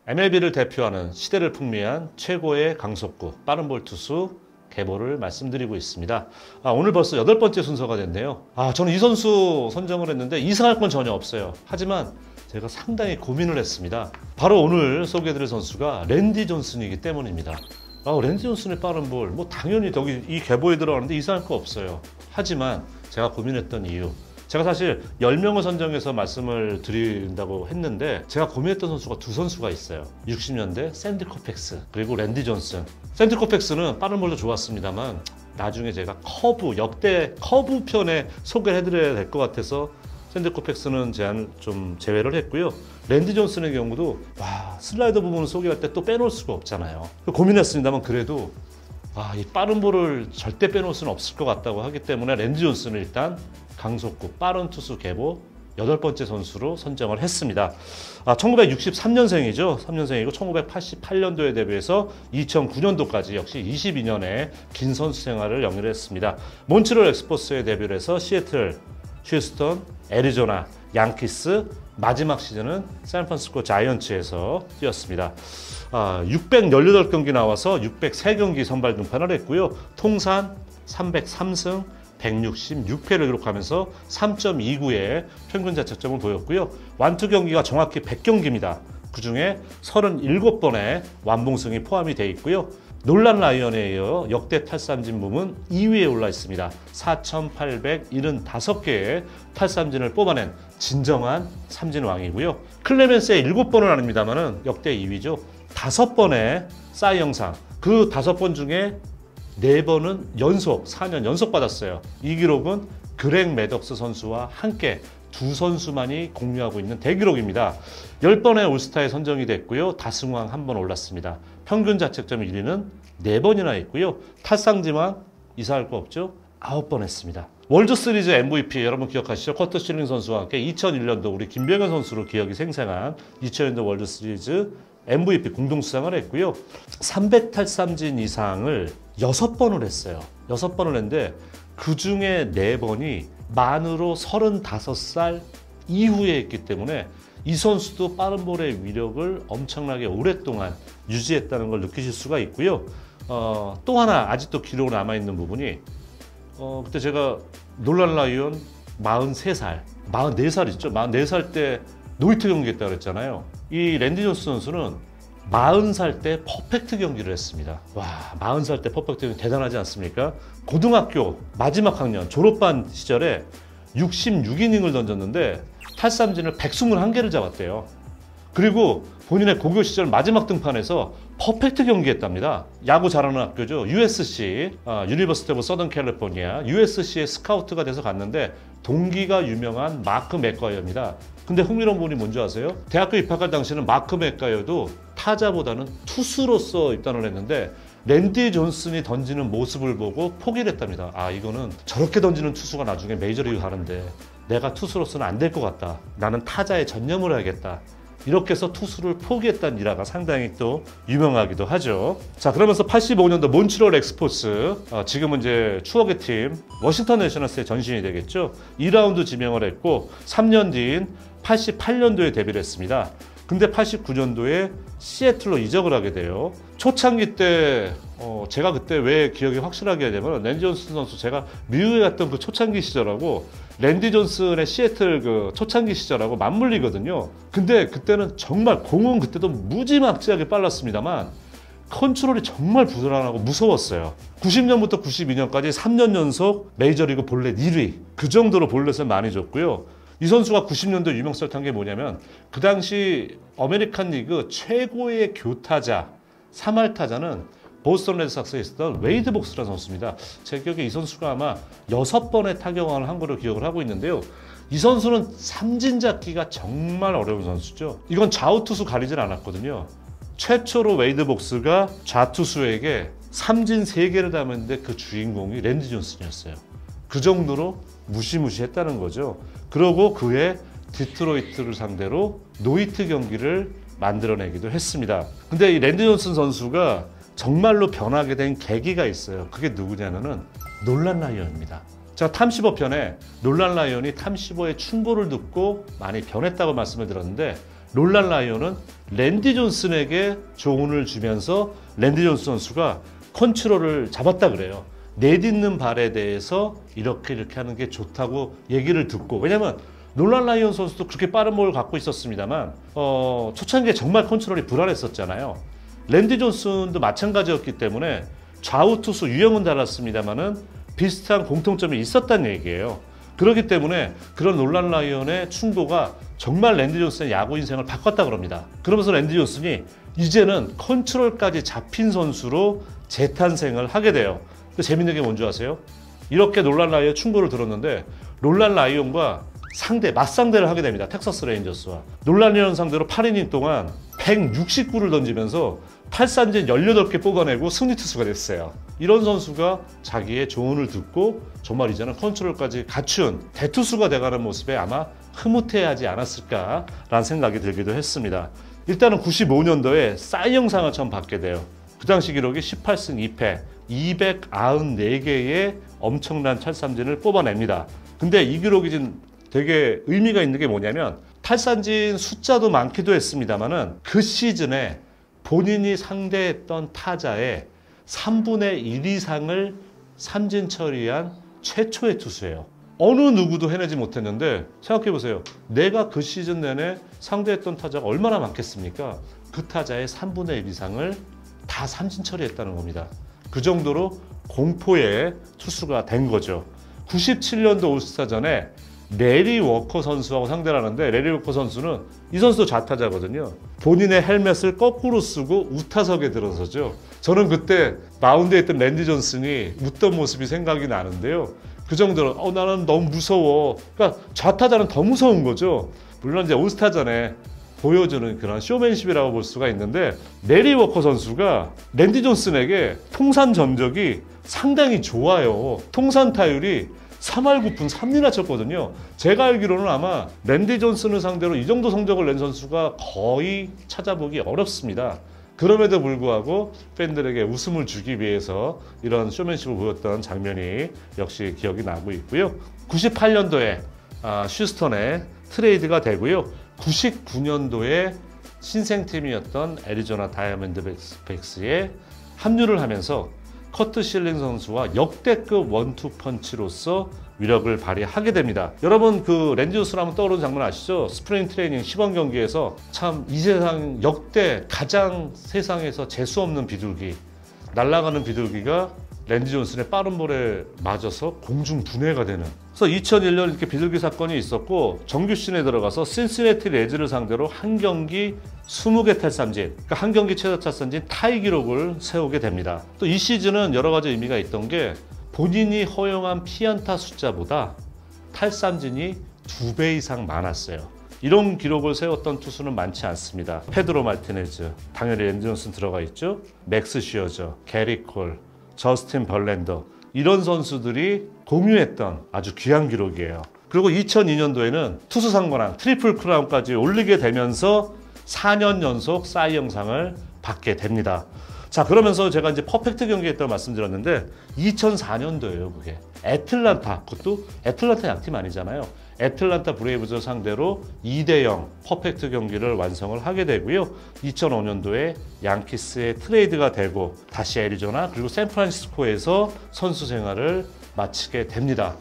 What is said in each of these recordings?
MLB를 대표하는 시대를 풍미한 최고의 강속구 빠른 볼 투수 계보를 말씀드리고 있습니다. 오늘 벌써 8번째 순서가 됐네요. 저는 이 선수 선정을 했는데 이상할 건 전혀 없어요. 하지만 제가 상당히 고민을 했습니다. 바로 오늘 소개해드릴 선수가 랜디 존슨이기 때문입니다. 랜디 존슨의 빠른 볼, 당연히 여기 이 계보에 들어가는데 이상할 거 없어요. 하지만 제가 고민했던 이유, 제가 사실 10명을 선정해서 말씀을 드린다고 했는데 제가 고민했던 선수가 두 선수가 있어요. 60년대 샌디 코펙스 그리고 랜디 존슨. 샌디 코펙스는 빠른 볼도 좋았습니다만 나중에 제가 역대 커브 편에 소개를 해드려야 될 것 같아서 샌디 코펙스는 좀 제외를 했고요. 랜디 존슨의 경우도 슬라이더 부분을 소개할 때 또 빼놓을 수가 없잖아요. 고민했습니다만 그래도 이 빠른 볼을 절대 빼놓을 수는 없을 것 같다고 하기 때문에 랜디 존슨을 일단 강속구 빠른 투수 계보 8번째 선수로 선정을 했습니다. 1963년생이죠. 3년생이고 1988년도에 데뷔해서 2009년도까지 역시 22년의 긴 선수 생활을 영위했습니다. 몬트리올 엑스포스에 데뷔를 해서 시애틀, 휴스턴, 애리조나, 양키스, 마지막 시즌은 샌프란시스코 자이언츠에서 뛰었습니다. 618경기 나와서 603경기 선발 등판을 했고요. 통산 303승 166패를 기록하면서 3.29의 평균 자책점을 보였고요. 완투 경기가 정확히 100경기입니다. 그 중에 37번의 완봉승이 포함이 되어 있고요. 놀란 라이언에 이어 역대 탈삼진 부문 2위에 올라 있습니다. 4,875개의 탈삼진을 뽑아낸 진정한 삼진왕이고요. 클레멘스의 7번은 아닙니다만 역대 2위죠. 5번의 사이 영상, 그 5번 중에 4번은 연속, 4년 연속 받았어요. 이 기록은 그렉 매덕스 선수와 함께 두 선수만이 공유하고 있는 대기록입니다. 10번의 올스타에 선정이 됐고요. 다승왕 1번 올랐습니다. 평균 자책점 1위는 4번이나 있고요. 탈상진왕 이상할 거 없죠? 9번 했습니다. 월드시리즈 MVP 여러분 기억하시죠? 커트 실링 선수와 함께 2001년도 우리 김병현 선수로 기억이 생생한 2000년도 월드시리즈 MVP 공동수상을 했고요. 300탈삼진 이상을 6번을 했어요. 6번을 했는데 그 중에 4번이 만으로 35살 이후에 했기 때문에 이 선수도 빠른 볼의 위력을 엄청나게 오랫동안 유지했다는 걸 느끼실 수가 있고요. 또 하나 아직도 기록으로 남아있는 부분이 그때 제가 놀란 라이언 43살, 44살이죠. 44살 때 노히트 경기했다고 그랬잖아요. 이 랜디 존슨 선수는 40살 때 퍼펙트 경기를 했습니다. 40살 때 퍼펙트 경기 대단하지 않습니까? 고등학교 마지막 학년 졸업반 시절에 66이닝을 던졌는데 탈삼진을 121개를 잡았대요. 그리고 본인의 고교 시절 마지막 등판에서 퍼펙트 경기했답니다. 야구 잘하는 학교죠. USC, 유니버시티 오브 서던 캘리포니아, USC에 스카우트가 돼서 갔는데 동기가 유명한 마크 맥과이어입니다. 근데 흥미로운 부분이 뭔지 아세요? 대학교 입학할 당시에는 마크 맥과이어도 타자보다는 투수로서 입단을 했는데 랜디 존슨이 던지는 모습을 보고 포기를 했답니다. 이거는 저렇게 던지는 투수가 나중에 메이저리그 가는데 내가 투수로서는 안 될 것 같다. 나는 타자에 전념을 해야겠다. 이렇게 해서 투수를 포기했다는 일화가 상당히 또 유명하기도 하죠. 자, 그러면서 85년도 몬트리올 엑스포스, 지금은 이제 추억의 팀 워싱턴 내셔널스의 전신이 되겠죠. 2라운드 지명을 했고 3년 뒤인 88년도에 데뷔를 했습니다. 근데 89년도에 시애틀로 이적을 하게 돼요. 초창기 때 제가 그때 왜 기억이 확실하게 되면 랜디 존슨 선수, 제가 미국에 갔던 그 초창기 시절하고 랜디 존슨의 시애틀 그 초창기 시절하고 맞물리거든요. 근데 그때는 정말 공은 그때도 무지막지하게 빨랐습니다만 컨트롤이 정말 부드러워하고 무서웠어요. 90년부터 92년까지 3년 연속 메이저리그 볼넷 1위, 그 정도로 볼넷을 많이 줬고요. 이 선수가 90년도 유명세를 탄 게 뭐냐면 그 당시 아메리칸 리그 최고의 교타자, 3할 타자는 보스턴 레드삭스에 있었던 웨이드 복스라는 선수입니다. 제 기억에 이 선수가 아마 6번의 타격왕을 한 걸로 기억을 하고 있는데요. 이 선수는 삼진 잡기가 정말 어려운 선수죠. 이건 좌우투수 가리질 않았거든요. 최초로 웨이드 복스가 좌투수에게 삼진 3개를 담았는데 그 주인공이 랜디 존슨이었어요. 그 정도로 무시무시했다는 거죠. 그러고 그해 디트로이트를 상대로 노히트 경기를 만들어내기도 했습니다. 근데 이 랜디 존슨 선수가 정말로 변하게 된 계기가 있어요. 그게 누구냐면은 놀란 라이언입니다. 제가 탐15편에 놀란 라이언이 탐15의 충고를 듣고 많이 변했다고 말씀을 드렸는데 롤란 라이온은 랜디 존슨에게 조언을 주면서 랜디 존슨 선수가 컨트롤을 잡았다 그래요. 내딛는 발에 대해서 이렇게 하는 게 좋다고 얘기를 듣고, 왜냐면 롤란 라이온 선수도 그렇게 빠른 볼을 갖고 있었습니다만 초창기에 정말 컨트롤이 불안했었잖아요. 랜디 존슨도 마찬가지였기 때문에 좌우 투수 유형은 달랐습니다만은 비슷한 공통점이 있었다는 얘기예요. 그렇기 때문에 그런 롤란 라이온의 충고가 정말 랜디 존슨의 야구 인생을 바꿨다 그럽니다. 그러면서 랜디 존슨이 이제는 컨트롤까지 잡힌 선수로 재탄생을 하게 돼요. 재밌는 게 뭔지 아세요? 이렇게 롤란 라이온 충고를 들었는데 롤란 라이온과 맞상대를 하게 됩니다. 텍사스 레인저스와. 롤란 라이온 상대로 8이닝 동안 169를 던지면서 탈삼진 18개 뽑아내고 승리 투수가 됐어요. 이런 선수가 자기의 조언을 듣고 정말 이제는 컨트롤까지 갖춘 대투수가 돼가는 모습에 아마 흐뭇해하지 않았을까라는 생각이 들기도 했습니다. 일단은 95년도에 싸이 영상을 처음 받게 돼요. 그 당시 기록이 18승 2패 294개의 엄청난 탈삼진을 뽑아냅니다. 근데 이 기록이 지금 되게 의미가 있는 게 뭐냐면 탈삼진 숫자도 많기도 했습니다만은 그 시즌에 본인이 상대했던 타자의 3분의 1 이상을 삼진 처리한 최초의 투수예요. 어느 누구도 해내지 못했는데 생각해보세요. 내가 그 시즌 내내 상대했던 타자가 얼마나 많겠습니까? 그 타자의 3분의 1 이상을 다 삼진 처리했다는 겁니다. 그 정도로 공포의 투수가 된 거죠. 97년도 올스타전에 레리 워커 선수하고 상대를 하는데 레리 워커 선수는 이 선수도 좌타자거든요. 본인의 헬멧을 거꾸로 쓰고 우타석에 들어서죠. 저는 그때 마운드에 있던 랜디 존슨이 웃던 모습이 생각이 나는데요. 그 정도로 나는 너무 무서워. 그러니까 좌타자는 더 무서운 거죠. 물론 이제 올스타전에 보여주는 그런 쇼맨십이라고 볼 수가 있는데 레리 워커 선수가 랜디 존슨에게 통산 전적이 상당히 좋아요. 통산 타율이 3할 9푼 3리나 쳤거든요. 제가 알기로는 아마 랜디 존슨을 상대로 이 정도 성적을 낸 선수가 거의 찾아보기 어렵습니다. 그럼에도 불구하고 팬들에게 웃음을 주기 위해서 이런 쇼맨십을 보였던 장면이 역시 기억이 나고 있고요. 98년도에 휴스턴에 트레이드가 되고요. 99년도에 신생팀이었던 애리조나 다이아몬드백스에 합류를 하면서 커트 실링 선수와 역대급 원투펀치로서 위력을 발휘하게 됩니다. 여러분 그 랜디 존슨 하면 떠오르는 장면 아시죠? 스프링 트레이닝 시범 경기에서 참 이 세상 역대 가장 세상에서 재수 없는 비둘기, 날아가는 비둘기가 랜디 존슨의 빠른 볼에 맞아서 공중 분해가 되는. 그래서 2001년 이렇게 비둘기 사건이 있었고 정규 시즌에 들어가서 신시내티 레즈를 상대로 한 경기 20개 탈삼진, 그러니까 한 경기 최다 탈삼진 타이 기록을 세우게 됩니다. 또 이 시즌은 여러 가지 의미가 있던 게 본인이 허용한 피안타 숫자보다 탈삼진이 2배 이상 많았어요. 이런 기록을 세웠던 투수는 많지 않습니다. 페드로 마르티네즈, 당연히 랜디 존슨 들어가 있죠. 맥스 쉬어저, 게리 콜, 저스틴 벌랜더, 이런 선수들이 공유했던 아주 귀한 기록이에요. 그리고 2002년도에는 투수 상관왕 트리플 크라운까지 올리게 되면서 4년 연속 싸이 영상을 받게 됩니다. 자, 그러면서 제가 이제 퍼펙트 경기했다고 말씀드렸는데 2004년도예요. 그게 애틀란타, 그것도 애틀란타 양팀 아니잖아요. 애틀란타 브레이브즈 상대로 2대0 퍼펙트 경기를 완성을 하게 되고요. 2005년도에 양키스에 트레이드가 되고 다시 애리조나 그리고 샌프란시스코에서 선수 생활을 마치게 됩니다.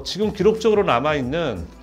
지금 기록적으로 남아있는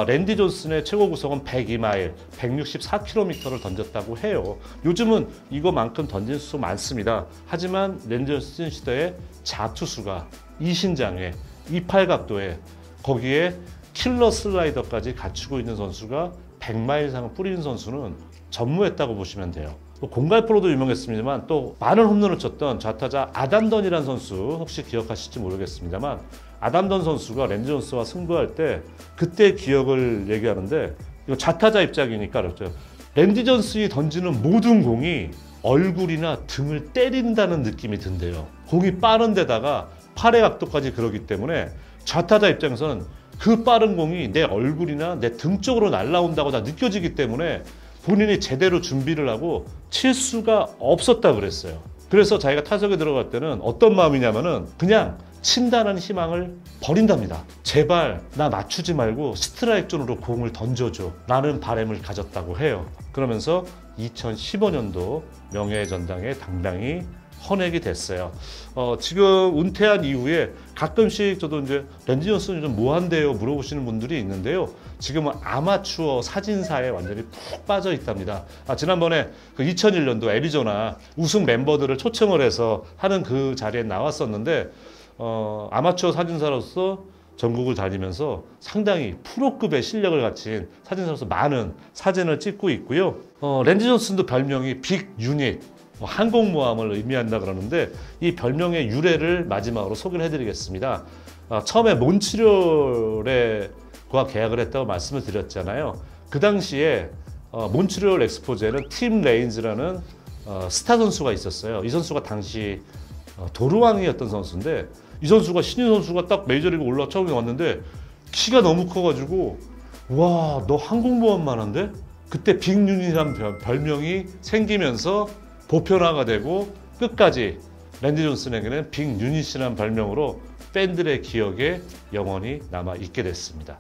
랜디 존슨의 최고 구속은 102마일, 164km를 던졌다고 해요. 요즘은 이거만큼 던진 수 많습니다. 하지만 랜디 존슨 시대의 자투수가 이 신장에, 이 팔각도에, 거기에 킬러 슬라이더까지 갖추고 있는 선수가 100마일 이상을 뿌리는 선수는 전무했다고 보시면 돼요. 공갈프로도 유명했습니다만 또 많은 홈런을 쳤던 좌타자 아담 던이라는 선수, 혹시 기억하실지 모르겠습니다만 아담 던 선수가 랜디 존슨과 승부할 때 그때 기억을 얘기하는데, 이거 좌타자 입장이니까 그렇죠. 랜디 존슨이 던지는 모든 공이 얼굴이나 등을 때린다는 느낌이 든대요. 공이 빠른 데다가 팔의 각도까지 그러기 때문에 좌타자 입장에서는 그 빠른 공이 내 얼굴이나 내 등 쪽으로 날아온다고 다 느껴지기 때문에 본인이 제대로 준비를 하고 칠 수가 없었다 그랬어요. 그래서 자기가 타석에 들어갈 때는 어떤 마음이냐면은 그냥 친다는 희망을 버린답니다. 제발 나 맞추지 말고 스트라이크 존으로 공을 던져줘 라는 바람을 가졌다고 해요. 그러면서 2015년도 명예의 전당에 당당히 헌액이 됐어요. 지금 은퇴한 이후에 가끔씩 저도 이제 랜디 존슨이 좀 뭐 한대요 물어보시는 분들이 있는데요. 지금은 아마추어 사진사에 완전히 푹 빠져 있답니다. 지난번에 그 2001년도 애리조나 우승 멤버들을 초청을 해서 하는 그 자리에 나왔었는데 아마추어 사진사로서 전국을 다니면서 상당히 프로급의 실력을 갖춘 사진사로서 많은 사진을 찍고 있고요. 랜디 존슨도 별명이 빅 유닛, 항공모함을 의미한다 그러는데 이 별명의 유래를 마지막으로 소개를 해드리겠습니다. 처음에 몬트리올과 계약을 했다고 말씀을 드렸잖아요. 그 당시에 몬트리올 엑스포제는 팀 레인즈라는 스타 선수가 있었어요. 이 선수가 당시 도루왕이었던 선수인데 이 선수가 신인 선수가 딱 메이저리그 올라 처음에 왔는데 키가 너무 커가지고 와, 너 항공모함만 한데? 그때 빅유닛이라는 별명이 생기면서 보편화가 되고 끝까지 랜디 존슨에게는 빅유닛이라는 별명으로 팬들의 기억에 영원히 남아 있게 됐습니다.